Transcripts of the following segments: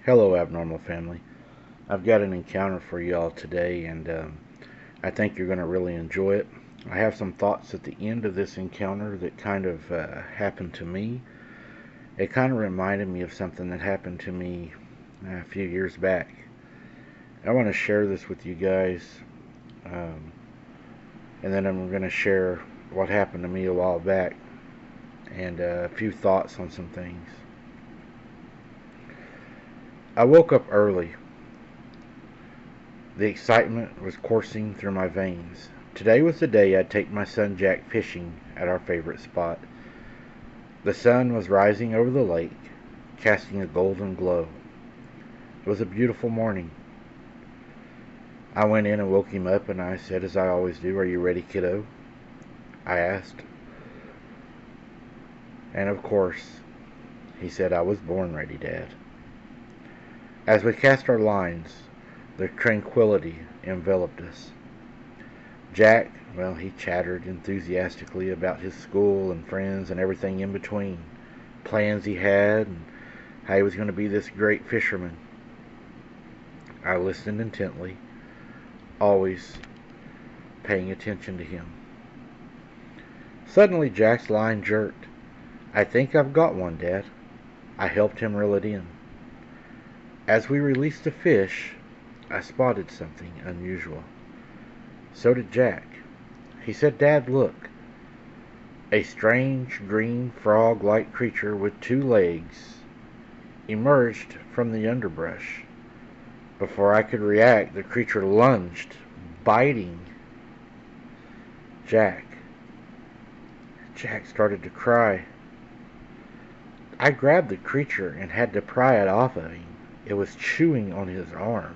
Hello, Abnormal Family. I've got an encounter for y'all today, and I think you're going to really enjoy it. I have some thoughts at the end of this encounter that kind of happened to me. It kind of reminded me of something that happened to me a few years back. I want to share this with you guys, um, and then I'm going to share what happened to me a while back and a few thoughts on some things. I woke up early. The excitement was coursing through my veins. Today was the day I'd take my son Jack fishing at our favorite spot. The sun was rising over the lake, casting a golden glow. It was a beautiful morning. I went in and woke him up, and I said, as I always do, "Are you ready, kiddo?" I asked. And of course, he said, "I was born ready, Dad." As we cast our lines, the tranquility enveloped us. Jack, well, he chattered enthusiastically about his school and friends and everything in between. Plans he had and how he was going to be this great fisherman. I listened intently, always paying attention to him. Suddenly Jack's line jerked. "I think I've got one, Dad." I helped him reel it in. As we released the fish, I spotted something unusual. So did Jack. He said, "Dad, look." A strange green frog-like creature with two legs emerged from the underbrush. Before I could react, the creature lunged, biting Jack. Jack started to cry. I grabbed the creature and had to pry it off of him. It was chewing on his arm.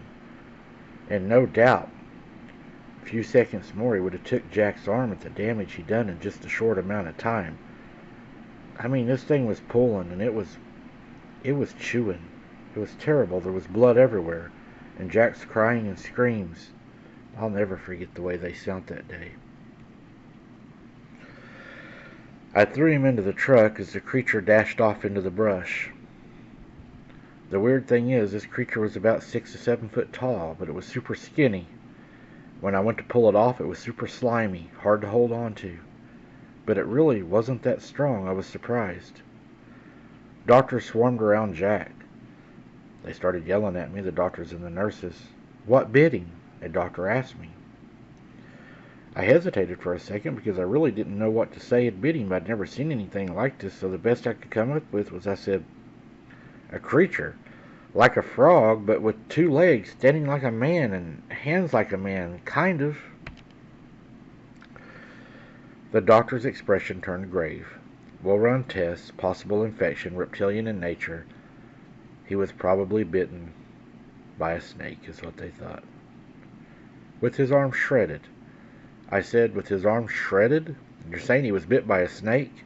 And no doubt, a few seconds more he would have took Jack's arm at the damage he'd done in just a short amount of time. I mean, this thing was pulling, and it was chewing. It was terrible. There was blood everywhere, and Jack's crying and screams. I'll never forget the way they sounded that day. I threw him into the truck as the creature dashed off into the brush. The weird thing is, this creature was about 6 to 7 foot tall, but it was super skinny. When I went to pull it off, it was super slimy, hard to hold on to. But it really wasn't that strong. I was surprised. Doctors swarmed around Jack. They started yelling at me, the doctors and the nurses. "What bit him?" a doctor asked me. I hesitated for a second because I really didn't know what to say had bit him. I'd never seen anything like this, so the best I could come up with was I said, "A creature, like a frog, but with two legs, standing like a man and hands like a man, kind of." The doctor's expression turned grave. "We'll run tests, possible infection, reptilian in nature. He was probably bitten by a snake," is what they thought. "With his arm shredded." I said, "With his arm shredded? You're saying he was bit by a snake?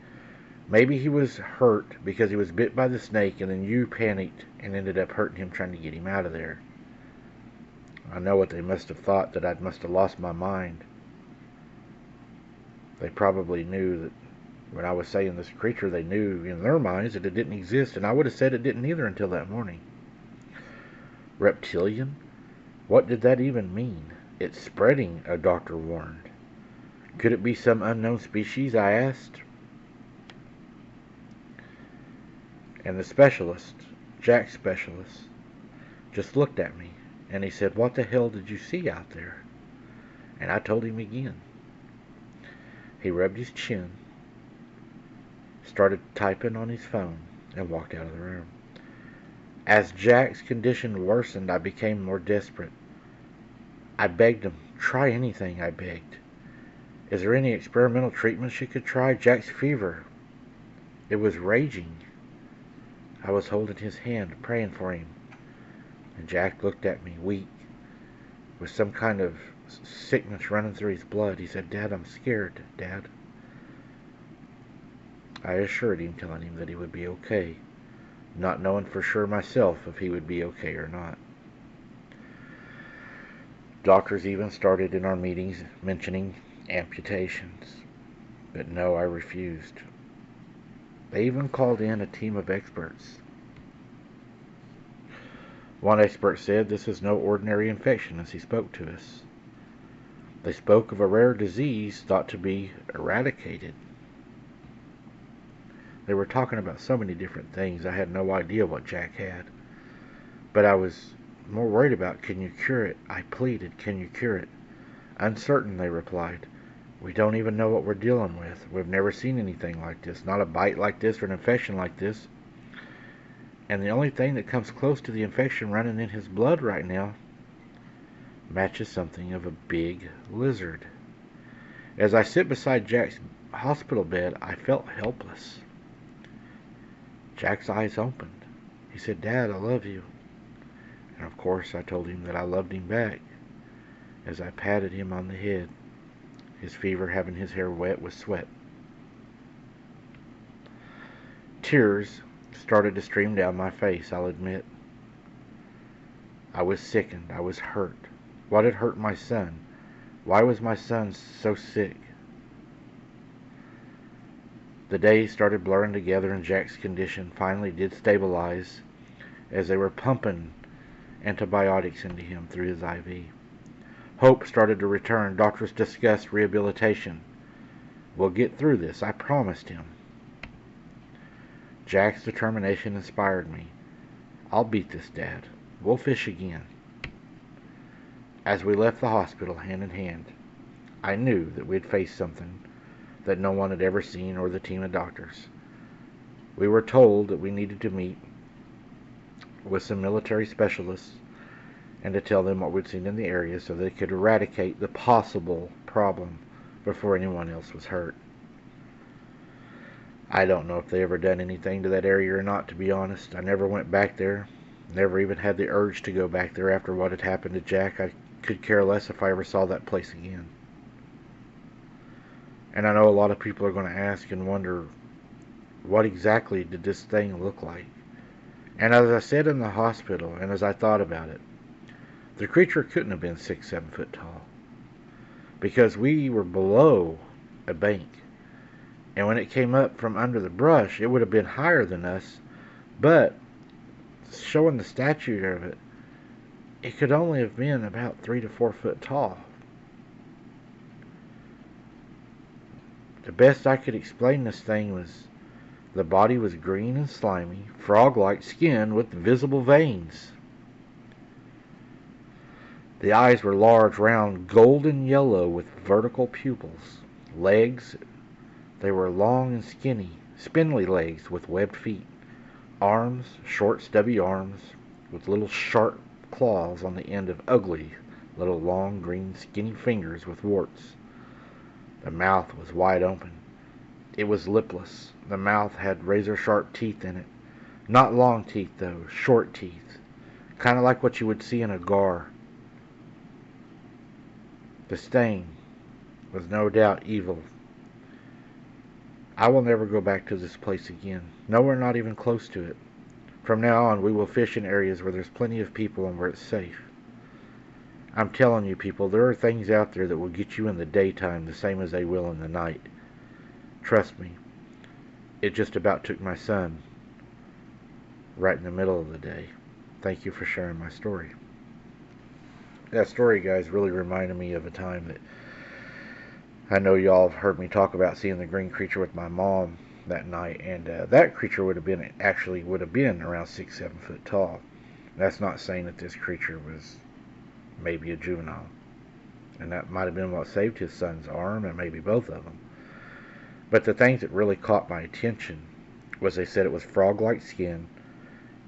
Maybe he was hurt because he was bit by the snake and then you panicked and ended up hurting him trying to get him out of there." I know what they must have thought, that I must have lost my mind. They probably knew that when I was saying this creature, they knew in their minds that it didn't exist, and I would have said it didn't either until that morning. Reptilian? What did that even mean? "It's spreading," a doctor warned. "Could it be some unknown species?" I asked. And the specialist, Jack's specialist, just looked at me, and he said, "What the hell did you see out there?" And I told him again. He rubbed his chin, started typing on his phone, and walked out of the room. As Jack's condition worsened, I became more desperate. I begged him. "Try anything," I begged. "Is there any experimental treatment she could try? Jack's fever, it was raging." I was holding his hand, praying for him. And Jack looked at me, weak, with some kind of sickness running through his blood. He said, "Dad, I'm scared, Dad." I assured him, telling him that he would be okay, not knowing for sure myself if he would be okay or not. Doctors even started in our meetings mentioning amputations. But no, I refused. They even called in a team of experts. One expert said this is no ordinary infection as he spoke to us. They spoke of a rare disease thought to be eradicated. They were talking about so many different things, I had no idea what Jack had. But I was more worried about, can you cure it? I pleaded, can you cure it? Uncertain, they replied. We don't even know what we're dealing with. We've never seen anything like this, not a bite like this or an infection like this. And the only thing that comes close to the infection running in his blood right now matches something of a big lizard. As I sit beside Jack's hospital bed, I felt helpless. Jack's eyes opened. He said, Dad, I love you. And of course I told him that I loved him back as I patted him on the head, his fever having his hair wet with sweat. Tears started to stream down my face, I'll admit. I was sickened. I was hurt. What had hurt my son? Why was my son so sick? The days started blurring together and Jack's condition finally did stabilize as they were pumping antibiotics into him through his IV. Hope started to return. Doctors discussed rehabilitation. We'll get through this, I promised him. Jack's determination inspired me. I'll beat this, Dad. We'll fish again. As we left the hospital hand in hand, I knew that we'd faced something that no one had ever seen or the team of doctors. We were told that we needed to meet with some military specialists and to tell them what we'd seen in the area so they could eradicate the possible problem before anyone else was hurt. I don't know if they ever done anything to that area or not, to be honest. I never went back there. Never even had the urge to go back there after what had happened to Jack. I could care less if I ever saw that place again. And I know a lot of people are going to ask and wonder, what exactly did this thing look like? And as I said in the hospital, and as I thought about it, the creature couldn't have been 6-7 foot tall, because we were below a bank. And when it came up from under the brush, it would have been higher than us, but showing the stature of it, it could only have been about 3 to 4 foot tall. The best I could explain this thing was the body was green and slimy, frog-like skin with visible veins. The eyes were large, round, golden yellow with vertical pupils. Legs, they were long and skinny, spindly legs with webbed feet. Arms, short stubby arms with little sharp claws on the end of ugly, little long green skinny fingers with warts. The mouth was wide open. It was lipless. The mouth had razor-sharp teeth in it. Not long teeth, though, short teeth. Kind of like what you would see in a gar. The stain was no doubt evil. I will never go back to this place again. Nowhere, not even close to it. From now on, we will fish in areas where there's plenty of people and where it's safe. I'm telling you, people, there are things out there that will get you in the daytime the same as they will in the night. Trust me, it just about took my son right in the middle of the day. Thank you for sharing my story. That story, guys, really reminded me of a time that I know y'all have heard me talk about seeing the green creature with my mom that night, and that creature would have been around 6-7 foot tall. That's not saying that this creature was maybe a juvenile, and that might have been what saved his son's arm, and maybe both of them. But the things that really caught my attention was they said it was frog-like skin.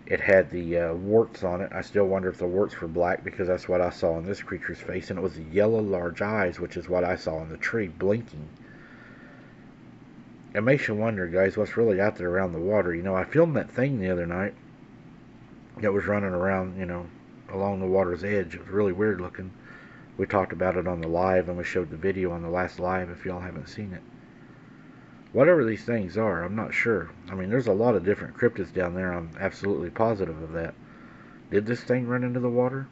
It had the warts on it. I still wonder if the warts were black, because that's what I saw on this creature's face, and it was the yellow large eyes, which is what I saw on the tree, blinking. It makes you wonder, guys, what's really out there around the water. You know, I filmed that thing the other night that was running around, along the water's edge. It was really weird looking. We talked about it on the live, and we showed the video on the last live if y'all haven't seen it. Whatever these things are, I'm not sure. I mean, there's a lot of different cryptids down there. I'm absolutely positive of that. Did this thing run into the water?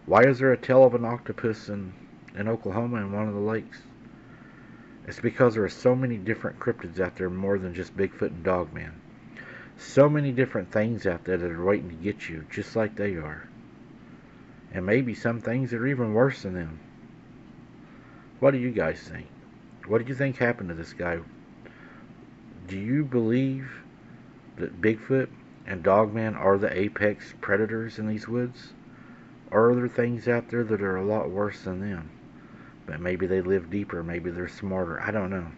Why is there a tail of an octopus in Oklahoma in one of the lakes? It's because there are so many different cryptids out there, more than just Bigfoot and Dogman. So many different things out there that are waiting to get you, just like they are. And maybe some things are even worse than them. What do you guys think? What do you think happened to this guy? Do you believe that Bigfoot and Dogman are the apex predators in these woods? Or are there things out there that are a lot worse than them? But maybe they live deeper, maybe they're smarter. I don't know.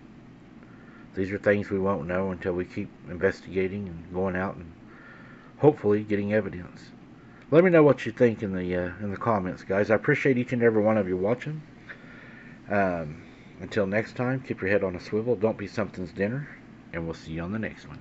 These are things we won't know until we keep investigating and going out and hopefully getting evidence. Let me know what you think in the comments, guys. I appreciate each and every one of you watching. Until next time, keep your head on a swivel. Don't be something's dinner, and we'll see you on the next one.